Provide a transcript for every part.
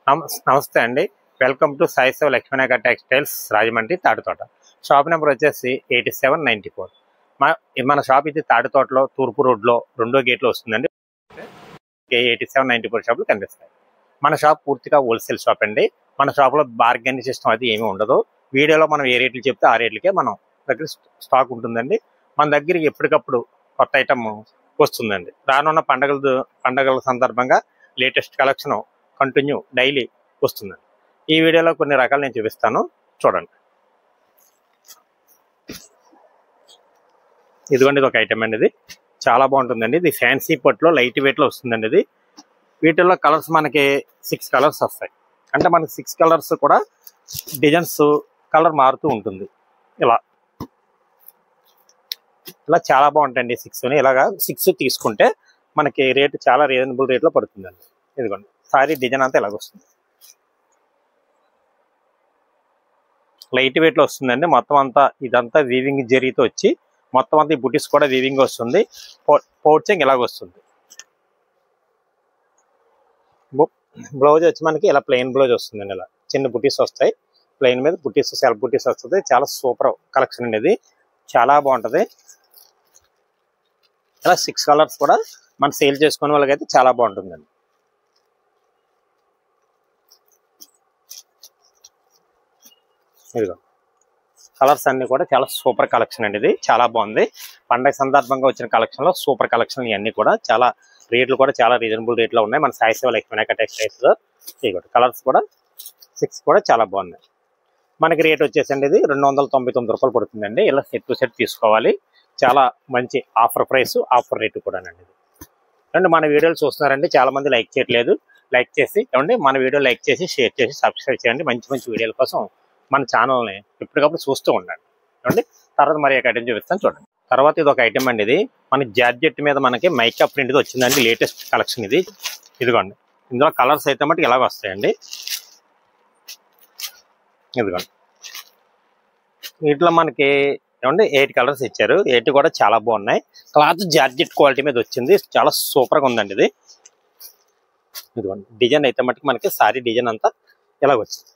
నమస్తే అండి. Welcome to Sai సేవ Lakshminayaka textiles Rajahmundry Tadithota. Shop number వచ్చేసి 8794. మన షాప్ ఇది తాడితోటలో తూర్పు రోడ్లో 2వ గేట్లో వస్తుందండి. 8794 షాపులు కనిపిస్తాయి. మన షాప్ పూర్తిగా హోల్సేల్ షాప్ అండి. మన షాప్లో బార్గెనింగ్ సిస్టమ్ అది ఏమీ ఉండదు. వీడియోలో మనం ఏ రేట్లు చెప్తే ఆ రేట్లకే మనం దగ్గర స్టాక్ ఉంటుందండి. మన దగ్గరికి ఎప్పటికప్పుడు కొత్త ఐటమ్ వస్తుందండి. రానున్న పండగల సందర్భంగా లేటెస్ట్ కలెక్షన్ కంటిన్యూ డైలీ వస్తుందండి. ఈ వీడియోలో కొన్ని రకాలు నేను చూపిస్తాను, చూడండి. ఇదిగోండి, ఇది ఒక ఐటమ్ అండి. ఇది చాలా బాగుంటుందండి. ఇది ఫ్యాన్సీ పట్టులో లైట్ వెయిట్లో వస్తుందండి. ఇది వీటిల్లో కలర్స్ మనకి 6 కలర్స్ వస్తాయి. అంటే మనకి 6 కలర్స్ కూడా డిజైన్స్ కలర్ మారుతూ ఉంటుంది. ఇలా చాలా బాగుంటాయండి. 6 ఇలాగా 6 తీసుకుంటే మనకి రేటు చాలా రీజనబుల్ రేట్లో పడుతుందండి. ఇదిగోండి, సారీ డిజైన్ అంతా ఇలాగొస్తుంది. లైట్ వెయిట్లో వస్తుందండి. మొత్తం అంతా ఇదంతా వీవింగ్ జరీతో వచ్చి మొత్తం అంతా ఈ బుటీస్ కూడా వీవింగ్ వస్తుంది. పౌచింగ్ ఇలాగ వస్తుంది. బ్లౌజ్ వచ్చి మనకి ఇలా ప్లెయిన్ బ్లౌజ్ వస్తుందండి. ఇలా చిన్న బుటీస్ వస్తాయి. ప్లెయిన్ మీద బుటీస్, సెల్ఫ్ బుటీస్ వస్తుంది. చాలా సూపర్ కలెక్షన్ అండి. ఇది చాలా బాగుంటుంది. ఇలా 6 కలర్స్ కూడా మనం సేల్ చేసుకునే వాళ్ళకైతే చాలా బాగుంటుందండి. ఇదిగో కలర్స్ అన్ని కూడా చాలా సూపర్ కలెక్షన్ అండి. ఇది చాలా బాగుంది. పండగ సందర్భంగా వచ్చిన కలెక్షన్ లో సూపర్ కలెక్షన్ ఇవన్నీ కూడా చాలా రేట్లు కూడా చాలా రీజనబుల్ రేట్లో ఉన్నాయి. మన సాయి సేవ లక్ష్మీనాయక టెక్స్టైల్స్ లో ఇదిగోండి, కలర్స్ కూడా 6 కూడా చాలా బాగున్నాయి. మనకి రేట్ వచ్చేసండి ఇది 299 రూపాయలు పడుతుందండి. ఇలా సెట్ టు సెట్ తీసుకోవాలి. చాలా మంచి ఆఫర్ ప్రైస్, ఆఫర్ రేటు కూడా అండి. అండ్ మన వీడియోలు చూస్తున్నారండి, చాలా మంది లైక్ చేయట్లేదు. లైక్ చేసి ఏమండి మన వీడియో లైక్ చేసి షేర్ చేసి సబ్స్క్రైబ్ చేయండి. మంచి మంచి వీడియోల కోసం మన ఛానల్ని ఎప్పటికప్పుడు చూస్తూ ఉండండి. చూడండి, తర్వాత మరి ఒక ఐటమ్ చూపిస్తాను, చూడండి. తర్వాత ఇది ఒక ఐటమ్ అండి. ఇది మన జార్జెట్ మీద మనకి మైకా ప్రింట్ వచ్చిందండి. లేటెస్ట్ కలెక్షన్ ఇది. ఇదిగోండి, ఇందులో కలర్స్ అయితే మటుకు ఇలాగ వస్తాయండి. ఇదిగోండి, వీటిలో మనకి ఏమండి 8 కలర్స్ ఇచ్చారు. 8 కూడా చాలా బాగున్నాయి. క్లాత్ జార్జెట్ క్వాలిటీ మీద వచ్చింది. చాలా సూపర్గా ఉందండి ఇది. ఇదిగోండి, డిజైన్ అయితే మటుకు మనకి సారీ డిజైన్ అంతా ఇలాగ వచ్చింది.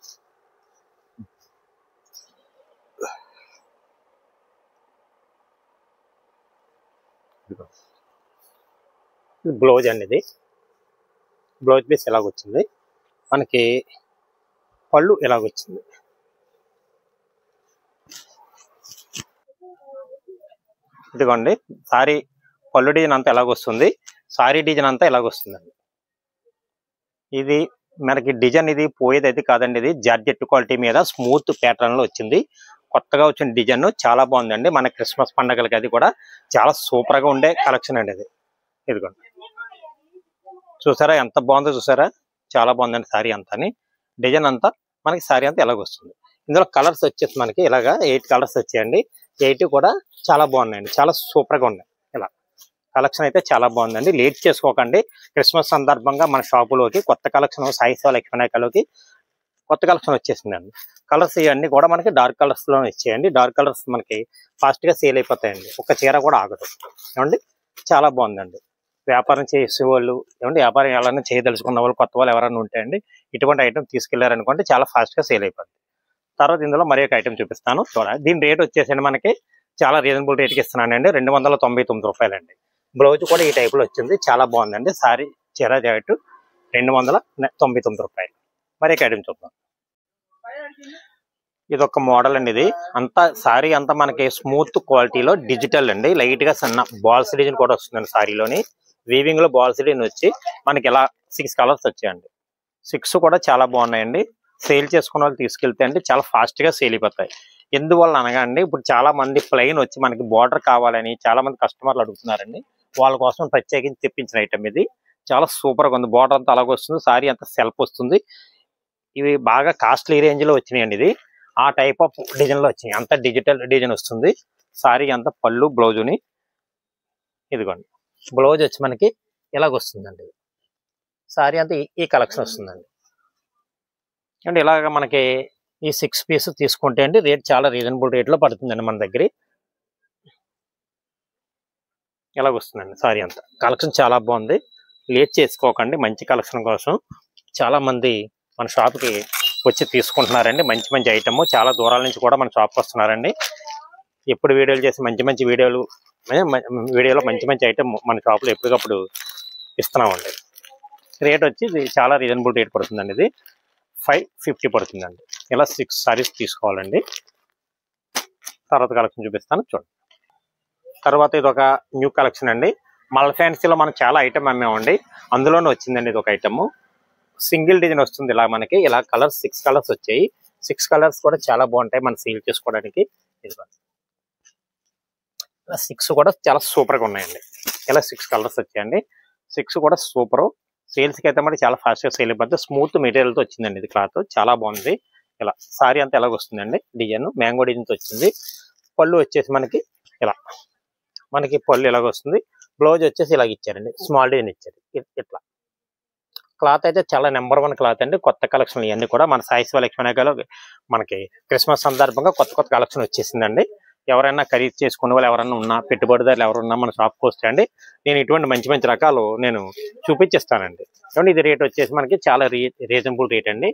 బ్లౌజ్ అండి. ఇది బ్లౌజ్ పీస్ ఎలాగొచ్చింది. మనకి పళ్ళు ఎలాగొచ్చింది. ఇదిగోండి, సారీ పళ్ళు డిజైన్ అంతా ఎలాగొస్తుంది. సారీ డిజైన్ అంతా ఎలాగొస్తుందండి. ఇది మనకి డిజైన్ ఇది పోయేది అయితే కాదండి. ఇది జార్జెట్ క్వాలిటీ మీద స్మూత్ ప్యాటర్న్ లో వచ్చింది. కొత్తగా వచ్చిన డిజైన్ చాలా బాగుందండి. మన క్రిస్మస్ పండగలకి అది కూడా చాలా సూపర్ గా ఉండే కలెక్షన్ అండి ఇది. ఇదిగోండి, చూసారా ఎంత బాగుందో, చూసారా చాలా బాగుందండి. సారీ అంతా డిజైన్ అంతా మనకి సారీ అంతా ఎలాగొస్తుంది. ఇందులో కలర్స్ వచ్చేసి మనకి ఇలాగా 8 కలర్స్ వచ్చాయండి. 8 కూడా చాలా బాగున్నాయండి. చాలా సూపర్ గా ఉన్నాయి. ఇలా కలెక్షన్ అయితే చాలా బాగుందండి. లేట్ చేసుకోకండి. క్రిస్మస్ సందర్భంగా మన షాపులోకి కొత్త కలెక్షన్ సాయి సేవ లక్ష్మీనాయకలోకి కొత్త కలెక్షన్ వచ్చేసిందండి. కలర్స్ ఇవన్నీ కూడా మనకి డార్క్ కలర్స్ లో వచ్చాయండి. డార్క్ కలర్స్ మనకి ఫాస్ట్ గా సేల్ అయిపోతాయండి. ఒక చీర కూడా ఆగదు. ఏమండి, చాలా బాగుందండి. వ్యాపారం చేసేవాళ్ళు ఏమంటే వ్యాపారం ఎవరైనా చేయదలుచుకున్న వాళ్ళు, కొత్త వాళ్ళు ఎవరైనా ఉంటాయండి, ఇటువంటి ఐటమ్ తీసుకెళ్లారనుకోండి చాలా ఫాస్ట్ గా సేల్ అయిపోతుంది. తర్వాత ఇందులో మరి ఒక ఐటమ్ చూపిస్తాను, చూడండి. దీని రేట్ వచ్చేసండి మనకి చాలా రీజనబుల్ రేట్కి ఇస్తున్నానండి. 299 రూపాయలండి. బ్లౌజ్ కూడా ఈ టైప్ లో వచ్చింది. చాలా బాగుందండి. సారీ చీర రేటు 299 రూపాయలు. మరి ఒక ఐటమ్ చూద్దాం. ఇది ఒక మోడల్ అండి. ఇది అంతా సారీ అంతా మనకి స్మూత్ క్వాలిటీలో డిజిటల్ అండి. లైట్ గా సన్న బాల్స్ డిజైన్ కూడా వస్తుందండి. సారీలోని వీవింగ్ లో బాల్స్ డిజైన్ వచ్చి మనకి ఇలా 6 కలర్స్ వచ్చాయండి. 6 కూడా చాలా బాగున్నాయండి. సేల్ చేసుకున్న వాళ్ళు తీసుకెళ్తే అండి చాలా ఫాస్ట్ గా సేల్ అయిపోతాయి. ఎందువల్ల అనగా అండి, ఇప్పుడు చాలా మంది ప్లెయిన్ వచ్చి మనకి బార్డర్ కావాలని చాలా మంది కస్టమర్లు అడుగుతున్నారండి. వాళ్ళ కోసం ప్రత్యేకించి తెప్పించిన ఐటమ్ ఇది. చాలా సూపర్ గా ఉంది. బార్డర్ అంతా అలాగ వస్తుంది. సారీ అంతా సెల్ఫ్ వస్తుంది. ఇవి బాగా కాస్ట్లీ రేంజ్ లో వచ్చినాయండి. ఇది ఆ టైప్ ఆఫ్ డిజైన్ లో వచ్చినాయి. అంత డిజిటల్ డిజైన్ వస్తుంది. సారీ అంతా పళ్ళు బ్లౌజుని. ఇదిగోండి, బ్లౌజ్ వచ్చి మనకి ఇలాగొస్తుందండి. సారీ అంతా ఈ కలెక్షన్ వస్తుందండి. అండ్ ఇలాగ మనకి ఈ 6 పీస్ తీసుకుంటే అండి రేట్ చాలా రీజనబుల్ రేట్లో పడుతుందండి మన దగ్గర. ఇలాగొస్తుందండి సారీ అంతా. కలెక్షన్ చాలా బాగుంది. లేట్ చేసుకోకండి. మంచి కలెక్షన్ కోసం చాలా మంది మన షాప్కి వచ్చి తీసుకుంటున్నారండి. మంచి మంచి ఐటమ్ చాలా దూరాల నుంచి కూడా మన షాప్కి వస్తున్నారండి. ఎప్పుడు వీడియోలు చేసి మంచి వీడియోలో మంచి మంచి ఐటమ్ మన షాప్లో ఎప్పటికప్పుడు ఇస్తున్నామండి. రేట్ వచ్చి ఇది చాలా రీజనబుల్ రేట్ పడుతుందండి. ఇది 550 పడుతుందండి. ఇలా 6 సారీస్ తీసుకోవాలండి. తర్వాత కలెక్షన్ చూపిస్తాను చూడండి. తర్వాత ఇది ఒక న్యూ కలెక్షన్ అండి. మల్ ఫ్యాన్సీలో మనం చాలా ఐటమ్ అమ్మామండి. అందులోనే వచ్చిందండి ఇది ఒక ఐటమ్. సింగిల్ డిజైన్ వస్తుంది. ఇలా మనకి ఇలా కలర్స్ 6 కలర్స్ వచ్చాయి. 6 కలర్స్ కూడా చాలా బాగుంటాయి మనం సేల్ చేసుకోవడానికి. ఇలా 6 కూడా చాలా సూపర్గా ఉన్నాయండి. ఇలా 6 కలర్స్ వచ్చాయండి. 6 కూడా సూపర్. సేల్స్కి అయితే మరి చాలా ఫాస్ట్గా సేల్ అయిపోతుంది. స్మూత్ మెటీరియల్తో వచ్చిందండి ఇది క్లాత్. చాలా బాగుంది. ఇలా సారీ అంతా ఎలాగ వస్తుందండి. డిజైన్ మ్యాంగో డిజైన్తో వచ్చింది. పళ్ళు వచ్చేసి మనకి ఇలా మనకి పళ్ళు ఎలాగ వస్తుంది. బ్లౌజ్ వచ్చేసి ఇలాగ ఇచ్చారండి. స్మాల్ డిజైన్ ఇచ్చారు. ఇట్లా క్లాత్ అయితే చాలా నెంబర్ 1 క్లాత్ అండి. కొత్త కలెక్షన్ ఇవన్నీ కూడా మన సాయి శివ లక్ష్మీనగర్లో మనకి క్రిస్మస్ సందర్భంగా కొత్త కలెక్షన్ వచ్చేసిందండి. ఎవరైనా ఖరీదు చేసుకునే వాళ్ళు ఎవరైనా ఉన్నా, పెట్టుబడిదారులు ఎవరున్నా మన షాప్కి వస్తాయండి. నేను ఇటువంటి మంచి రకాలు నేను చూపించేస్తానండి. కాబట్టి ఇది రేట్ వచ్చేసి మనకి చాలా రీజనబుల్ రేట్ అండి.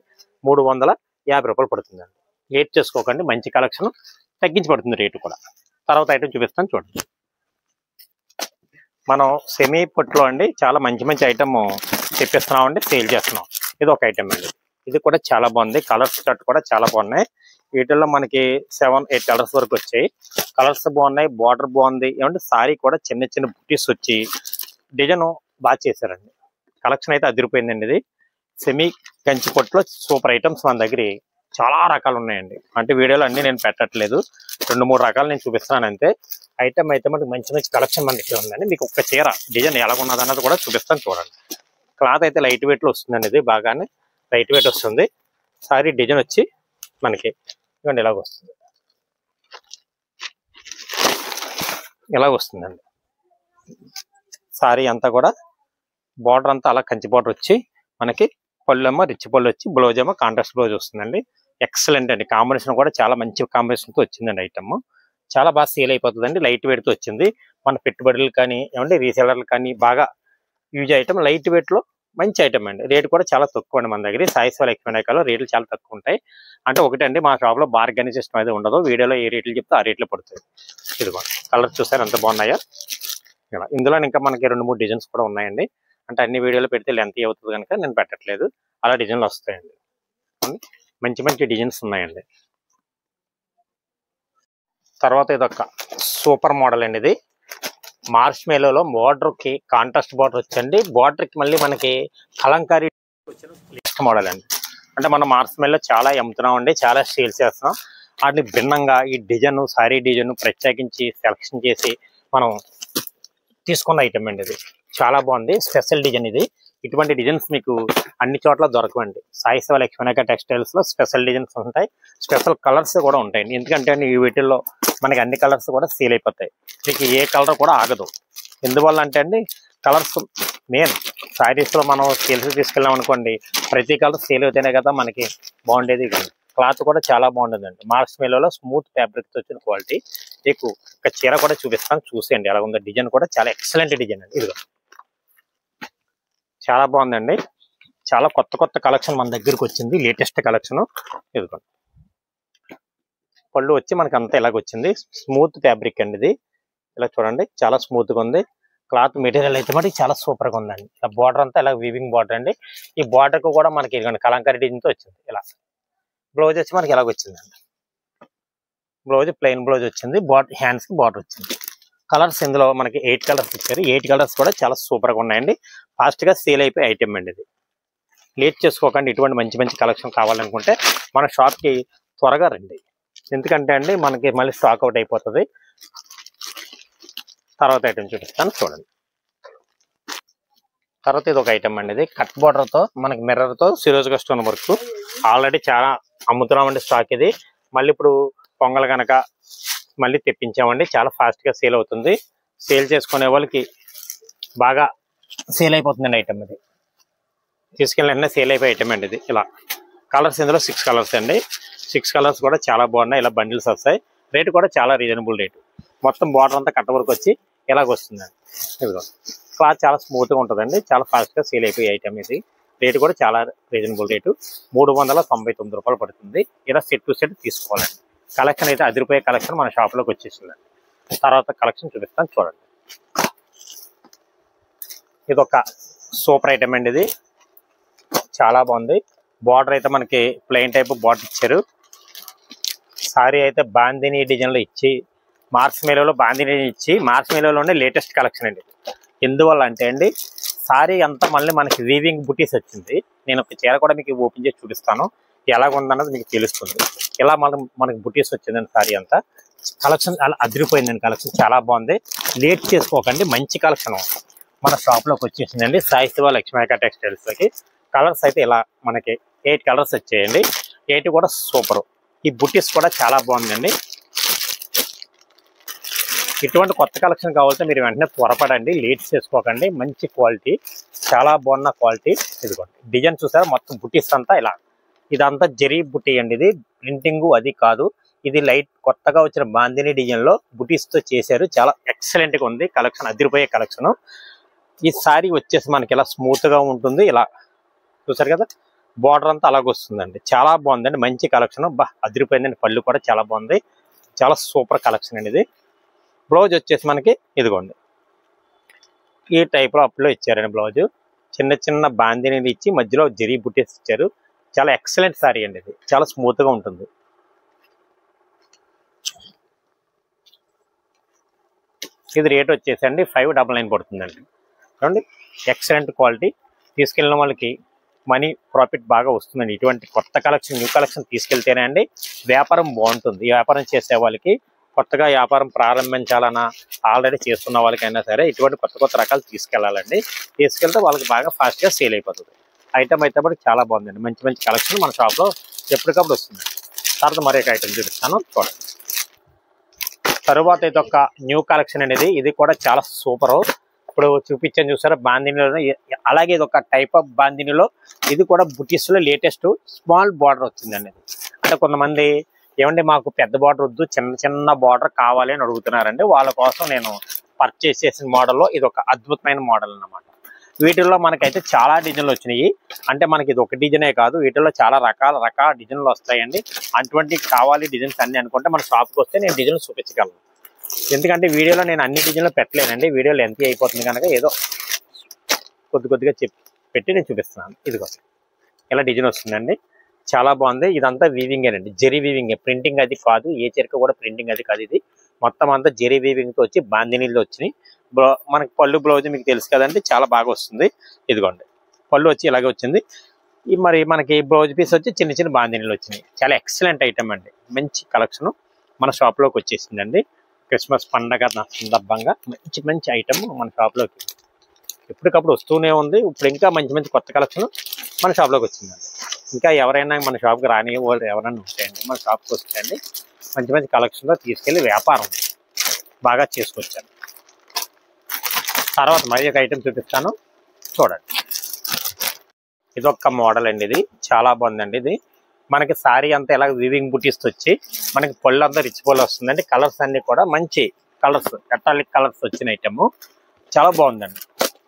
350 రూపాయలు పడుతుందండి. లేట్ చేసుకోకండి. మంచి కలెక్షన్ తగ్గించి పడుతుంది రేటు కూడా. తర్వాత ఐటమ్ చూపిస్తాను చూడండి. మనం సెమీ పొట్టులో అండి చాలా మంచి ఐటమ్ తెప్పిస్తున్నామండి. సేల్ చేస్తున్నాం. ఇది ఒక ఐటమ్ అండి. ఇది కూడా చాలా బాగుంది. కలర్స్ కట్ కూడా చాలా బాగున్నాయి. వీటిల్లో మనకి 7-8 కలర్స్ వరకు వచ్చాయి. కలర్స్ బాగున్నాయి. బార్డర్ బాగుంది. ఏమంటే సారీ కూడా చిన్న బుట్టీస్ వచ్చి డిజైన్ బాగా చేశారండి. కలెక్షన్ అయితే అదిరిపోయిందండి. ఇది సెమీ కంచి పొట్టులో సూపర్ ఐటమ్స్ మన దగ్గర చాలా రకాలు ఉన్నాయండి. అంటే వీడియోలో అన్ని నేను పెట్టట్లేదు. 2-3 రకాలు నేను చూపిస్తున్నాను అంతే. ఐటమ్ అయితే మనకి మంచి కలెక్షన్ మన దగ్గర ఉందండి. మీకు ఒక చీర డిజైన్ ఎలాగున్నది అన్నది కూడా చూపిస్తాను చూడండి. క్లాత్ అయితే లైట్ వెయిట్లో వస్తుందండి. ఇది బాగానే లైట్ వెయిట్ వస్తుంది. సారీ డిజైన్ వచ్చి మనకి ఇవ్వండి ఇలాగ వస్తుంది. ఇలాగ వస్తుందండి. సారీ అంతా కూడా బార్డర్ అంతా అలా కంచి బార్డర్ వచ్చి మనకి పళ్ళు ఏమో రిచ్ పళ్ళు వచ్చి బ్లౌజ్ ఏమో కాంట్రాస్ట్ బ్లౌజ్ వస్తుందండి. ఎక్సలెంట్ అండి. కాంబినేషన్ కూడా చాలా మంచి కాంబినేషన్తో వచ్చిందండి. ఐటమ్ చాలా బాగా సేల్ అయిపోతుందండి. లైట్ వెయిట్తో వచ్చింది. మన పెట్టుబడులు కానీ ఏమంటే రీసెలర్లు కానీ బాగా యూజ్ ఐటమ్. లైట్ వెయిట్లో మంచి ఐటమ్ అండి. రేటు కూడా చాలా తక్కువ అండి. మన దగ్గర సాయి శివ లక్ష్మీనగర్లో రేట్లు చాలా తక్కువ ఉంటాయి. అంటే ఒకటండి మా షాప్లో బార్గెనింగ్ సిస్టమ్ అయితే ఉండదు. వీడియోలో ఏ రేట్లు చెప్తే ఆ రేట్లో పడుతుంది. ఇదిగో కలర్స్ చూసారు ఎంత బాగున్నాయో. ఇలా ఇందులో ఇంకా మనకి 2-3 డిజైన్స్ కూడా ఉన్నాయండి. అంటే అన్ని వీడియోలో పెడితే లెంత్ అవుతుంది కనుక నేను పెట్టట్లేదు. అలా డిజైన్లు వస్తాయండి. మంచి డిజైన్స్ ఉన్నాయండి. తర్వాత ఇదొక సూపర్ మోడల్ అండి. ఇది మార్చ్ మేలోలో బార్డర్కి కాంట్రాస్ట్ బార్డర్ వచ్చండి. బార్డర్కి మళ్ళీ మనకి కలంకారీ వచ్చిన నెక్స్ట్ మోడల్ అండి. అంటే మనం మార్చ్ మేలో చాలా అమ్ముతున్నాం అండి. చాలా సేల్స్ చేస్తున్నాం. వాటిని భిన్నంగా ఈ డిజైన్ సారీ డిజైన్ ప్రత్యేకించి సెలెక్షన్ చేసి మనం తీసుకున్న ఐటమ్ అండి. ఇది చాలా బాగుంది. స్పెషల్ డిజైన్ ఇది. ఇటువంటి డిజైన్స్ మీకు అన్ని చోట్ల దొరకవండి. సాయి శివ లక్ష్మీనగర్ టెక్స్టైల్స్ లో స్పెషల్ డిజైన్స్ ఉంటాయి. స్పెషల్ కలర్స్ కూడా ఉంటాయండి. ఎందుకంటే ఈ వీటిల్లో మనకి అన్ని కలర్స్ కూడా సేల్ అయిపోతాయి. మీకు ఏ కలర్ కూడా ఆగదు. ఎందువల్ల అంటే అండి కలర్స్ మెయిన్ సారీస్ లో మనం సేల్స్ తీసుకెళ్ళాం అనుకోండి, ప్రతి కలర్ సేల్ అవుతేనే కదా మనకి బాగుండేది. కానీ క్లాత్ కూడా చాలా బాగుంటుందండి. మార్చ్ మేలో స్మూత్ ఫ్యాబ్రిక్ తో వచ్చిన క్వాలిటీ. మీకు ఒక చీర కూడా చూపిస్తాను చూసేయండి ఎలా ఉందో. డిజైన్ కూడా చాలా ఎక్సలెంట్ డిజైన్ అండి. ఇదిగో చాలా బాగుందండి. చాలా కొత్త కలెక్షన్ మన దగ్గరకు వచ్చింది. Latest collection. ఇదిగో పళ్ళు వచ్చి మనకి అంతా ఇలాగొచ్చింది. స్మూత్ ఫ్యాబ్రిక్ అండి ఇది. ఇలా చూడండి చాలా స్మూత్ గా ఉంది. క్లాత్ మెటీరియల్ అయితే మనకి చాలా సూపర్ గా ఉందండి. ఇలా బార్డర్ అంతా ఇలా వీవింగ్ బార్డర్ అండి. ఈ బార్డర్ కు కూడా మనకి కలంకారీ డిజైన్ తో వచ్చింది. ఇలా బ్లౌజ్ వచ్చి మనకి ఇలాగ వచ్చిందండి. బ్లౌజ్ ప్లెయిన్ బ్లౌజ్ వచ్చింది. హ్యాండ్స్ కి బార్డర్ వచ్చింది. కలర్స్ ఇందులో మనకి 8 కలర్స్ ఇచ్చారు. 8 కలర్స్ కూడా చాలా సూపర్ గా ఉన్నాయండి. ఫాస్ట్ గా సేల్ అయిపోయి ఐటమ్ అండి ఇది. లేట్ చేసుకోకండి. ఇటువంటి మంచి కలెక్షన్ కావాలనుకుంటే మన షాప్ కి త్వరగా రండి. ఎందుకంటే అండి మనకి మళ్ళీ స్టాక్ అవుట్ అయిపోతుంది. తర్వాత ఐటమ్ చూపిస్తాను చూడండి. తర్వాత ఇది ఒక ఐటమ్ అండి. ఇది కట్ బార్డర్ తో మనకి మిర్రర్ తో సిరోజ్గా స్టోన్ వర్క్ ఆల్రెడీ చాలా అమ్ముతున్నామండి స్టాక్. ఇది మళ్ళీ ఇప్పుడు పొంగల్ కనుక మళ్ళీ తెప్పించామండి. చాలా ఫాస్ట్ గా సేల్ అవుతుంది. సేల్ చేసుకునే వాళ్ళకి బాగా సేల్ అయిపోతుందండి ఐటమ్. ఇది తీసుకెళ్ళిన సేల్ అయిపోయే ఐటమ్ అండి. ఇది ఇలా కలర్స్ ఇందులో 6 కలర్స్ అండి. 6 కలర్స్ కూడా చాలా బాగున్నాయి. ఇలా బండిల్స్ వస్తాయి. రేటు కూడా చాలా రీజనబుల్ రేటు. మొత్తం బార్డర్ అంతా కట్ట వరకు వచ్చి ఇలాగ వస్తుందండి. ఇదిగో క్లాత్ చాలా స్మూత్ గా ఉంటుందండి. చాలా ఫాస్ట్ గా సేల్ అయిపోయే ఐటమ్ ఇది. రేటు కూడా చాలా రీజనబుల్ రేటు, 399 రూపాయలు పడుతుంది. ఇలా సెట్ టు సెట్ తీసుకోవాలండి. కలెక్షన్ అయితే అదిరిపోయే కలెక్షన్ మన షాప్లోకి వచ్చేసిందండి. తర్వాత కలెక్షన్ చూపిస్తాను చూడండి. ఇది ఒక సూపర్ ఐటమ్ అండి. ఇది చాలా బాగుంది. బార్డర్ అయితే మనకి ప్లెయిన్ టైప్ బార్డర్ ఇచ్చారు. సారీ అయితే బాందిని డిజైన్లో ఇచ్చి మార్క్స్ మేలోలో బాందిని ఇచ్చి మార్క్స్ మేలోనే లేటెస్ట్ కలెక్షన్ అండి. ఎందువల్ల అంటే అండి సారీ అంతా మళ్ళీ మనకి వీవింగ్ బుటీస్ వచ్చింది. నేను ఒక చీర కూడా మీకు ఓపెన్ చేసి చూపిస్తాను, ఎలాగుందన్నది మీకు తెలుస్తుంది. ఇలా మనకి బుటీస్ వచ్చిందండి. సారీ అంతా కలెక్షన్ అలా అదిరిపోయిందండి. కలెక్షన్ చాలా బాగుంది. లేట్ చేసుకోకండి, మంచి కలెక్షన్ మన షాప్లోకి వచ్చేసిందండి. సాయి శివ లక్ష్మీక టెక్స్టైల్స్లోకి. కలర్స్ అయితే ఇలా మనకి 8 కలర్స్ వచ్చాయండి. 8 కూడా సూపర్. ఈ బుటీస్ కూడా చాలా బాగుందండి. ఇటువంటి కొత్త కలెక్షన్ కావాలంటే మీరు వెంటనే త్వరపడండి, లేట్ చేసుకోకండి. మంచి క్వాలిటీ, చాలా బాగున్న క్వాలిటీ. ఇదిగోండి డిజైన్ చూసారా, మొత్తం బుటీస్ అంతా ఇలా. ఇదంతా జరీ బుటీ అండి. ఇది ప్రింటింగ్ అది కాదు, ఇది లైట్ కొత్తగా వచ్చిన బాందిని డిజైన్లో బుటీస్తో చేశారు. చాలా ఎక్సలెంట్గా ఉంది కలెక్షన్, అదిరిపోయే కలెక్షన్. ఈ సారీ వచ్చేసి మనకి ఇలా స్మూత్గా ఉంటుంది. ఇలా చూసారు కదా, బార్డర్ అంతా అలాగ వస్తుందండి. చాలా బాగుందండి, మంచి కలెక్షన్. అదిరిపోయిందండి. పళ్ళు కూడా చాలా బాగుంది, చాలా సూపర్ కలెక్షన్ అండి. ఇది బ్లౌజ్ వచ్చేసి మనకి ఇదిగోండి ఈ టైప్లో అప్లో ఇచ్చారండి. బ్లౌజ్ చిన్న చిన్న బాందిని ఇచ్చి మధ్యలో జరీ బుటీస్ ఇచ్చారు. చాలా ఎక్సలెంట్ సారీ అండి. ఇది చాలా స్మూత్గా ఉంటుంది. ఇది రేట్ వచ్చేసి అండి 599 పడుతుందండి. చూడండి ఎక్సలెంట్ క్వాలిటీ. తీసుకెళ్ళిన వాళ్ళకి మనీ ప్రాఫిట్ బాగా వస్తుందండి. ఇటువంటి కొత్త కలెక్షన్, న్యూ కలెక్షన్ తీసుకెళ్తేనే అండి వ్యాపారం బాగుంటుంది. ఈ వ్యాపారం చేసే వాళ్ళకి, కొత్తగా వ్యాపారం ప్రారంభించాలన్నా ఆల్రెడీ చేస్తున్న వాళ్ళకైనా సరే ఇటువంటి కొత్త కొత్త రకాలు తీసుకెళ్ళాలండి. తీసుకెళ్తే వాళ్ళకి బాగా ఫాస్ట్గా సేల్ అయిపోతుంది. ఐటమ్ అయితే కూడా చాలా బాగుందండి. మంచి మంచి కలెక్షన్ మన షాప్లో ఎప్పటికప్పుడు వస్తుంది. తర్వాత మరొక ఐటమ్ చూపిస్తాను చూడండి. తరువాత అయితే ఒక న్యూ కలెక్షన్ అనేది, ఇది కూడా చాలా సూపరు. ఇప్పుడు చూపించాను చూసారా బాందినిలో, అలాగే ఇది ఒక టైప్ ఆఫ్ బాందినిలో. ఇది కూడా బుటీస్లో లేటెస్ట్ స్మాల్ బార్డర్ వచ్చిందండి. అంటే కొంతమంది ఏమండి మాకు పెద్ద బార్డర్ వద్దు, చిన్న చిన్న బార్డర్ కావాలి అని అడుగుతున్నారండి. వాళ్ళ కోసం నేను పర్చేస్ చేసిన మోడల్లో ఇది ఒక అద్భుతమైన మోడల్ అన్నమాట. వీటిల్లో మనకైతే చాలా డిజైన్లు వచ్చినాయి. అంటే మనకి ఇది ఒక డిజైనే కాదు, వీటిల్లో చాలా రకాల డిజైన్లు వస్తాయండి. అటువంటి కావాలి డిజైన్స్ అన్ని అనుకుంటే మన షాప్కి వస్తే నేను డిజైన్లు చూపించగలను. ఎందుకంటే వీడియోలో నేను అన్ని డిజైన్లు పెట్టలేనండి, వీడియోలో ఎంత అయిపోతుంది కనుక ఏదో కొద్దిగా పెట్టి నేను చూపిస్తున్నాను. ఇదిగో ఇలా డిజైన్ వస్తుందండి, చాలా బాగుంది. ఇదంతా వీవింగేనండి, జెరీ వీవింగ్, ప్రింటింగ్ అది కాదు. ఏ చీరక కూడా ప్రింటింగ్ అది కాదు. ఇది మొత్తం అంతా జెరీ వీవింగ్తో వచ్చి బాందినీళ్ళు వచ్చినాయి. మనకి పళ్ళు బ్లౌజ్ మీకు తెలుసు కదండి, చాలా బాగా వస్తుంది. ఇదిగోండి పళ్ళు వచ్చి ఇలాగే వచ్చింది. మరి మనకి బ్లౌజ్ పీస్ వచ్చి చిన్న చిన్న బాందినీళ్ళు వచ్చినాయి. చాలా ఎక్సలెంట్ ఐటమ్ అండి, మంచి కలెక్షన్ మన షాప్లోకి వచ్చేసిందండి. క్రిస్మస్ పండగ సందర్భంగా మంచి ఐటమ్ మన షాప్లోకి ఎప్పటికప్పుడు వస్తూనే ఉంది. ఇప్పుడు ఇంకా మంచి కొత్త కలెక్షన్ మన షాప్లోకి వచ్చిందండి. ఇంకా ఎవరైనా మన షాప్కి రాని వాళ్ళు ఎవరైనా ఉంటాయండి, మన షాప్కి వస్తాయండి. మంచి కలెక్షన్లో తీసుకెళ్ళి వ్యాపారం బాగా చేసుకొచ్చాను. తర్వాత మరి ఒక ఐటమ్ చూపిస్తాను చూడండి. ఇదొక్క మోడల్ అండి, ఇది చాలా బాగుందండి. ఇది మనకి సారీ అంతా ఇలా వీవింగ్ బుటీస్ వచ్చి మనకి పళ్ళు అంతా రిచ్ పళ్ళు వస్తుందండి. కలర్స్ అన్ని కూడా మంచి కలర్స్, మెటాలిక్ కలర్స్ వచ్చిన ఐటమ్ చాలా బాగుందండి.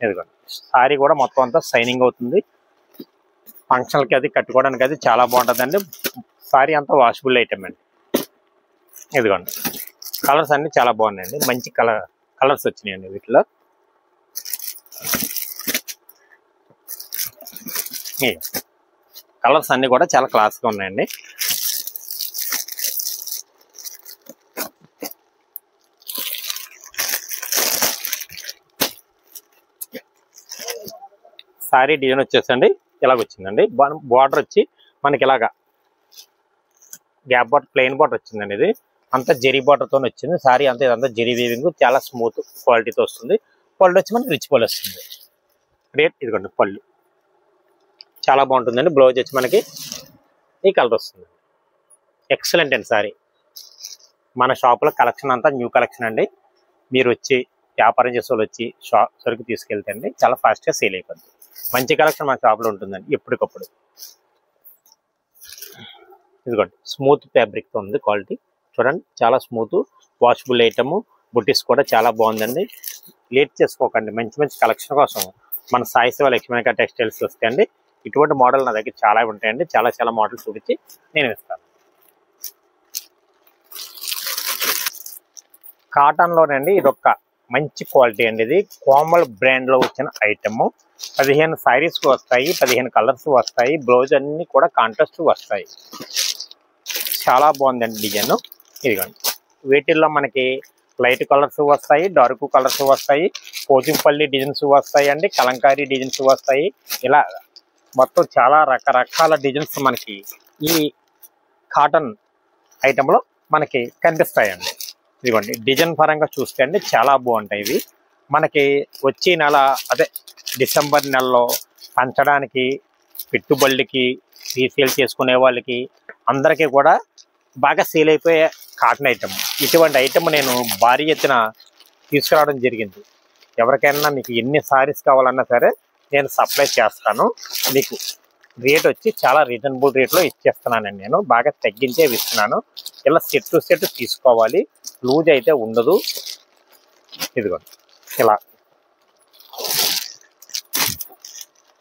ఇదిగోండి సారీ కూడా మొత్తం అంతా షైనింగ్ అవుతుంది. ఫంక్షన్లకి అది కట్టుకోవడానికి అది చాలా బాగుంటుందండి. సారీ అంతా వాషబుల్ ఐటమ్ అండి. ఇదిగోండి కలర్స్ అన్ని చాలా బాగున్నాయండి, మంచి కలర్స్ వచ్చినాయండి వీటిలో. కలర్స్ అన్ని కూడా చాలా క్లాస్గా ఉన్నాయండి. సారీ డిజైన్ వచ్చేసండి ఇలాగ వచ్చిందండి. బార్డర్ వచ్చి మనకి ఇలాగా గ్యాప్ బార్డర్, ప్లెయిన్ బార్డర్ వచ్చిందండి. ఇది అంతా జెరీ బార్డర్తో వచ్చింది. సారీ అంతా ఇదంతా జెరీ వీవింగ్, చాలా స్మూత్ క్వాలిటీతో వస్తుంది. పళ్ళు వచ్చి మనకి రిచ్ పళ్ళు వస్తుంది. రేట్ ఇదిగోండి పళ్ళు చాలా బాగుంటుందండి. బ్లౌజ్ వచ్చి మనకి ఈ కలర్ వస్తుంది. ఎక్సలెంట్ అండి సారీ. మన షాప్లో కలెక్షన్ అంతా న్యూ కలెక్షన్ అండి. మీరు వచ్చి వ్యాపారం చేసే వాళ్ళు వచ్చి సరుకు తీసుకెళ్తే అండి చాలా ఫాస్ట్గా సేల్ అయిపోద్ది. మంచి కలెక్షన్ మన షాప్లో ఉంటుందండి ఎప్పటికప్పుడు. ఇదిగోండి స్మూత్ ఫ్యాబ్రిక్తో ఉంది క్వాలిటీ చూడండి, చాలా స్మూత్ వాషబుల్ ఐటమ్. బుటీస్ కూడా చాలా బాగుందండి. లేట్ చేసుకోకండి, మంచి కలెక్షన్ కోసం మన సాయి శివ లక్ష్మీక టెక్స్టైల్స్ వస్తాయండి. ఇటువంటి మోడల్ నా దగ్గర చాలా ఉంటాయండి. చాలా మోడల్స్ చూపించి నేను ఇస్తాను. కాటన్లోనండి ఇదొక మంచి క్వాలిటీ అండి. ఇది కోమల్ బ్రాండ్లో వచ్చిన ఐటమ్. 15 శారీస్ వస్తాయి, 15 కలర్స్ వస్తాయి. బ్లౌజ్ అన్ని కూడా కాంట్రాస్ట్ వస్తాయి. చాలా బాగుందండి డిజైన్. ఇదిగోండి, వీటిల్లో మనకి లైట్ కలర్స్ వస్తాయి, డార్క్ కలర్స్ వస్తాయి, పోచంపల్లి డిజైన్స్ వస్తాయి అండి, కలంకారీ డిజైన్స్ వస్తాయి. ఇలా మొత్తం చాలా రకరకాల డిజైన్స్ మనకి ఈ కాటన్ ఐటెంలో మనకి కనిపిస్తాయండి. ఇదిగోండి, డిజైన్ పరంగా చూస్తే అండి చాలా బాగుంటాయి. ఇవి మనకి వచ్చే నెల, అదే డిసెంబర్ నెలలో పంచడానికి, పెట్టుబడులకి, రీసేల్ చేసుకునే వాళ్ళకి అందరికీ కూడా బాగా సేల్ అయిపోయే కాటన్ ఐటమ్. ఇటువంటి ఐటమ్ నేను భారీ ఎత్తున తీసుకురావడం జరిగింది. ఎవరికైనా మీకు ఎన్ని సారీస్ కావాలన్నా సరే నేను సప్లై చేస్తాను. మీకు రేట్ వచ్చి చాలా రీజనబుల్ రేట్లో ఇచ్చేస్తున్నానండి. నేను బాగా తగ్గించే ఇస్తున్నాను. ఇలా సెట్ టు సెట్ తీసుకోవాలి, లూజ్ అయితే ఉండదు. ఇదిగోండి, ఇలా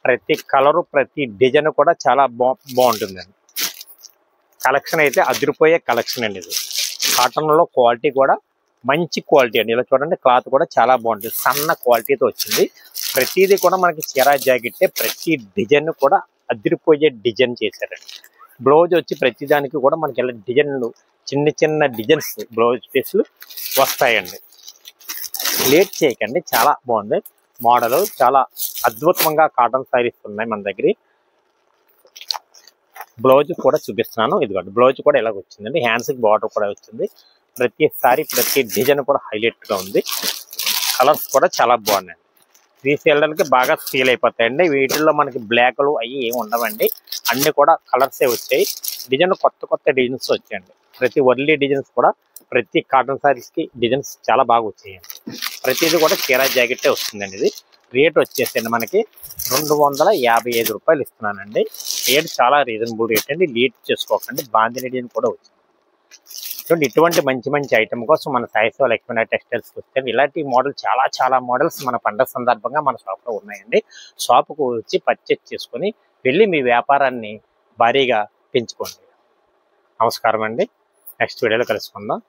ప్రతి కలరు, ప్రతి డిజైన్ కూడా చాలా బాగుంటుందండి. కలెక్షన్ అయితే అదిరిపోయే కలెక్షన్ అండి. ఇది కాటన్లో క్వాలిటీ కూడా మంచి క్వాలిటీ అండి. ఇలా చూడండి, క్లాత్ కూడా చాలా బాగుంటుంది, సన్న క్వాలిటీతో వచ్చింది. ప్రతిదీ కూడా మనకి చీరా జాకెట్టే, ప్రతి డిజైన్ కూడా అదిరిపోయే డిజైన్ చేశారండి. బ్లౌజ్ వచ్చి ప్రతి దానికి కూడా మనకి ఇలా డిజైన్లు, చిన్న డిజైన్స్ బ్లౌజ్ పీస్లు వస్తాయండి. లేట్ చేయకండి, చాలా బాగుంది మోడల్. చాలా అద్భుతంగా కాటన్ శారీస్ ఉన్నాయి మన దగ్గర. బ్లౌజ్ కూడా చూపిస్తున్నాను. ఇదిగోండి, బ్లౌజ్ కూడా ఇలాగ వచ్చిందండి. హ్యాండ్స్కి బార్డర్ కూడా వచ్చింది. ప్రతిసారి ప్రతి డిజైన్ కూడా హైలైట్గా ఉంది. కలర్స్ కూడా చాలా బాగున్నాయండి. రీసేలర్కి బాగా సేల్ అయిపోతాయండి. వీటిల్లో మనకి బ్లాక్లు అవి ఏమి ఉండవండి, అన్ని కూడా కలర్సే వచ్చాయి. డిజైన్ కొత్త డిజైన్స్ వచ్చాయండి. ప్రతి వర్లీ డిజైన్స్ కూడా ప్రతి కాటన్ శారీస్కి డిజైన్స్ చాలా బాగా వచ్చాయండి. ప్రతిదీ కూడా చీరా జాకెట్టే వస్తుందండి. ఇది రేట్ వచ్చేసండి మనకి 255 రూపాయలు ఇస్తున్నానండి. రేట్ చాలా రీజనబుల్ రేట్ అండి. లీడ్ చేసుకోకండి. బాందిని డిజైన్ కూడా వచ్చింది. చూడండి, ఇటువంటి మంచి ఐటమ్ కోసం మన సాయి శివ లక్ష్మీ టెక్స్టైల్స్కి వస్తే ఇలాంటి మోడల్ చాలా మోడల్స్ మన పండుగ సందర్భంగా మన షాప్లో ఉన్నాయండి. షాపుకు వచ్చి పర్చేజ్ చేసుకొని వెళ్ళి మీ వ్యాపారాన్ని భారీగా పెంచుకోండి. నమస్కారం అండి. నెక్స్ట్ వీడియోలో కలుసుకుందాం.